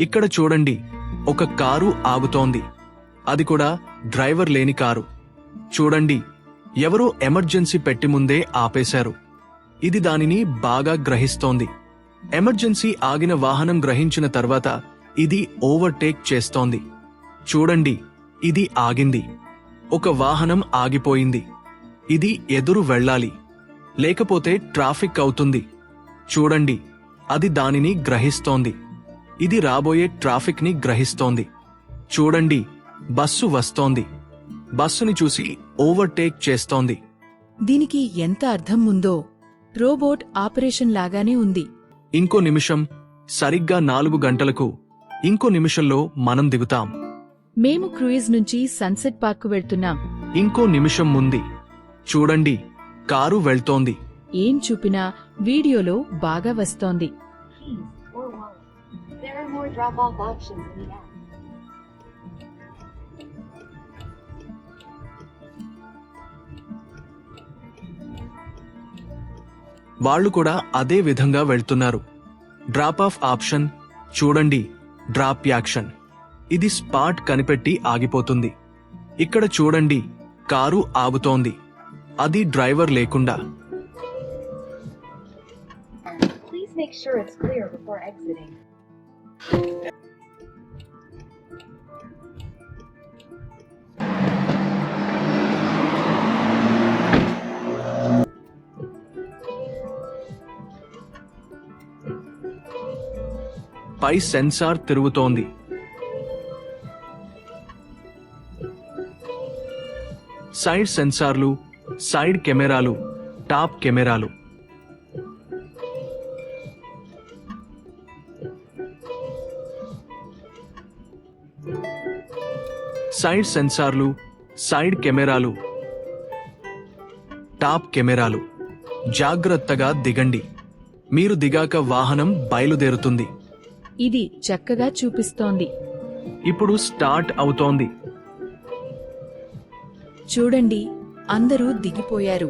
ఇక్కడ చూడండి, ఒక కారు ఆగుతోంది. అది కూడా డ్రైవర్ లేని కారు. చూడండి, ఎవరో ఎమర్జెన్సీ పెట్టి ముందే ఆపేశారు. ఇది దానిని బాగా గ్రహిస్తోంది. ఎమర్జెన్సీ ఆగిన వాహనం గ్రహించిన తర్వాత ఇది ఓవర్టేక్ చేస్తోంది. చూడండి, ఇది ఆగింది. ఒక వాహనం ఆగిపోయింది. ఇది ఎదురు వెళ్ళాలి, లేకపోతే ట్రాఫిక్ అవుతుంది. చూడండి, అది దానిని గ్రహిస్తోంది. ఇది రాబోయే ట్రాఫిక్ ని గ్రహిస్తోంది. చూడండి, బస్సు వస్తోంది. బస్సుని చూసి ఓవర్టేక్ చేస్తోంది. దీనికి ఎంత అర్థం ఉందో. రోబోట్ ఆపరేషన్ లాగానే ఉంది. ఇంకో నిమిషం, సరిగ్గా 4 గంటలకు ఇంకో నిమిషంలో మనం దిగుతాం. మేము క్రూయిజ్ నుంచి సన్సెట్ పార్క్ వెళ్తున్నాం. ఇంకో నిమిషం ఉంది. చూడండి, కారు వెళ్తోంది. ఏం చూపినా వీడియోలో బాగా వస్తోంది. Or wallet. There are more drop-off options in the app. వాళ్ళు కూడా అదే విధంగా వెళ్తున్నారు. డ్రాప్ ఆఫ్ ఆప్షన్, చూడండి, డ్రాప్ యాక్షన్. ఇది స్పాట్ కనిపెట్టి ఆగిపోతుంది. ఇక్కడ చూడండి, కారు ఆగుతోంది. అది డ్రైవర్ లేకుండా. Please make sure it's clear before exiting. పై సెన్సార్ తిరుగుతోంది. సైడ్ సెన్సార్లు, సైడ్ కెమెరాలు, టాప్ కెమెరాలు. సైడ్ సెన్సార్లు, సైడ్ కెమెరాలు, టాప్ కెమెరాలు. జాగ్రత్తగా దిగండి. మీరు దిగాక వాహనం బయలుదేరుతుంది. ఇది చక్కగా చూపిస్తోంది. ఇప్పుడు స్టార్ట్ అవుతోంది. చూడండి, అందరూ దిగిపోయారు.